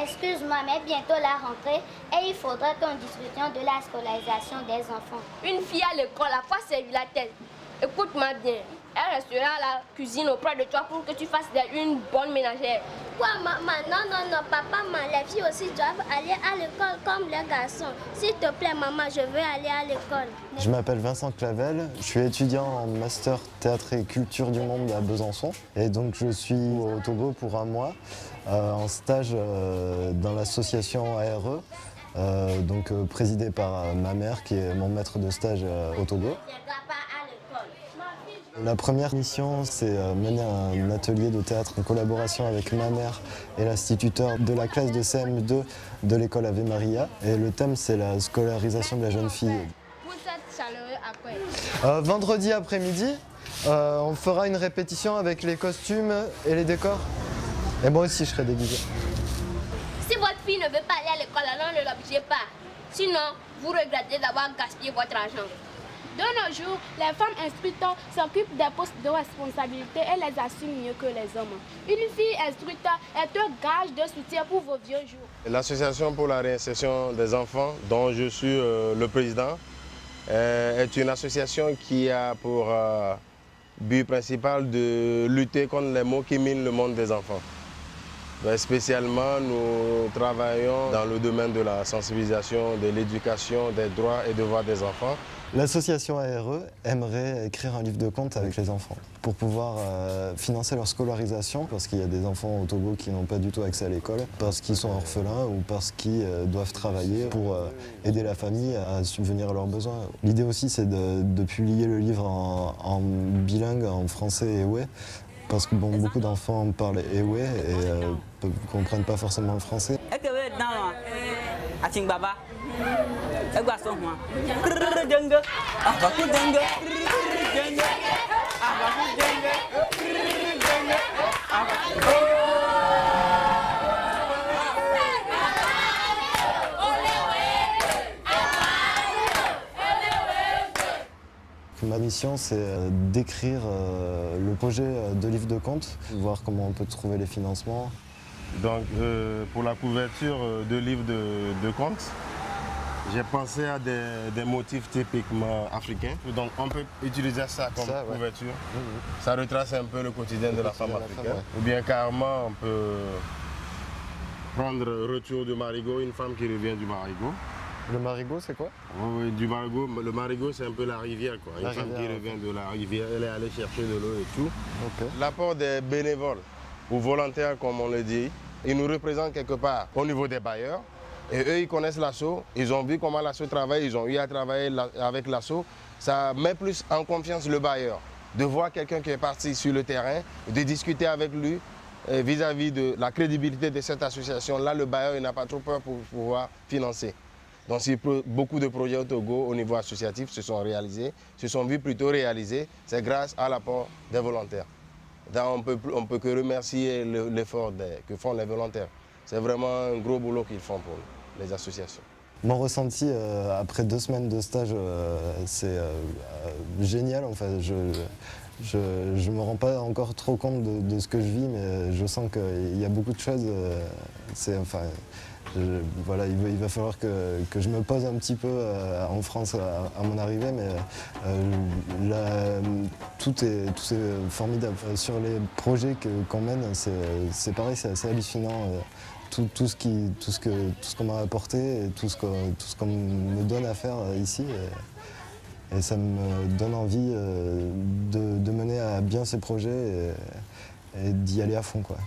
Excuse-moi, mais bientôt la rentrée et il faudra qu'on discutions de la scolarisation des enfants. Une fille à l'école a pas servi la tête. Écoute-moi bien. Elle restera à la cuisine auprès de toi pour que tu fasses une bonne ménagère. Quoi, maman? Non, papa, les filles aussi doivent aller à l'école comme les garçons. S'il te plaît, maman, je veux aller à l'école. Je m'appelle Vincent Clavel, je suis étudiant en master théâtre et culture du monde à Besançon. Et donc je suis au Togo pour un mois, en stage dans l'association ARE, présidée par ma mère qui est mon maître de stage au Togo. La première mission, c'est mener un atelier de théâtre en collaboration avec ma mère et l'instituteur de la classe de CM2 de l'école Ave Maria. Et le thème, c'est la scolarisation de la jeune fille. Vous êtes chaleureux après? Vendredi après-midi, on fera une répétition avec les costumes et les décors. Et moi aussi, je serai déguisé. Si votre fille ne veut pas aller à l'école, alors ne l'obligez pas. Sinon, vous regrettez d'avoir gaspillé votre argent. De nos jours, les femmes instruites s'occupent des postes de responsabilité et les assument mieux que les hommes. Une fille instruite est un gage de soutien pour vos vieux jours. L'Association pour la réinsertion des enfants, dont je suis le président, est une association qui a pour but principal de lutter contre les maux qui minent le monde des enfants. Spécialement, nous travaillons dans le domaine de la sensibilisation, de l'éducation, des droits et devoirs des enfants. L'association ARE aimerait écrire un livre de contes avec les enfants pour pouvoir financer leur scolarisation, parce qu'il y a des enfants au Togo qui n'ont pas du tout accès à l'école, parce qu'ils sont orphelins ou parce qu'ils doivent travailler pour aider la famille à subvenir à leurs besoins. L'idée aussi, c'est de publier le livre en bilingue, en français et ewe, parce que beaucoup d'enfants parlent ewe et ne comprennent pas forcément le français. Ma mission, c'est d'écrire le projet de livre de contes, voir comment on peut trouver les financements. Donc, pour la couverture de livre de contes, j'ai pensé à des motifs typiquement africains. Donc, on peut utiliser ça comme couverture. Ouais. Ça retrace un peu le quotidien de la femme africaine. Ou bien carrément, on peut prendre Retour du Marigot, une femme qui revient du Marigot. Le marigot, c'est quoi? Oui, du marigot. Le marigot, c'est un peu la rivière, quoi. Une femme qui revient de la rivière, elle est allée chercher de l'eau et tout. Okay. L'apport des bénévoles ou volontaires, comme on le dit, ils nous représentent quelque part au niveau des bailleurs. Et eux, ils connaissent l'ASSO, ils ont vu comment l'ASSO travaille, ils ont eu à travailler avec l'ASSO. Ça met plus en confiance le bailleur, de voir quelqu'un qui est parti sur le terrain, de discuter avec lui vis-à-vis de la crédibilité de cette association. Là, le bailleur n'a pas trop peur pour pouvoir financer. Donc, beaucoup de projets au Togo au niveau associatif se sont réalisés, se sont vus plutôt réalisés, c'est grâce à l'apport des volontaires. Donc, on peut que remercier l'effort que font les volontaires. C'est vraiment un gros boulot qu'ils font pour les associations. Mon ressenti après 2 semaines de stage, c'est génial. En fait. Je ne me rends pas encore trop compte de ce que je vis, mais je sens qu'il y a beaucoup de choses. Voilà, il va falloir que je me pose un petit peu en France à mon arrivée, mais tout est formidable. Sur les projets qu'on mène, c'est pareil, c'est assez hallucinant. Tout ce qu'on m'a apporté et tout ce qu'on me donne à faire ici. Et ça me donne envie de mener à bien ces projets et d'y aller à fond, quoi.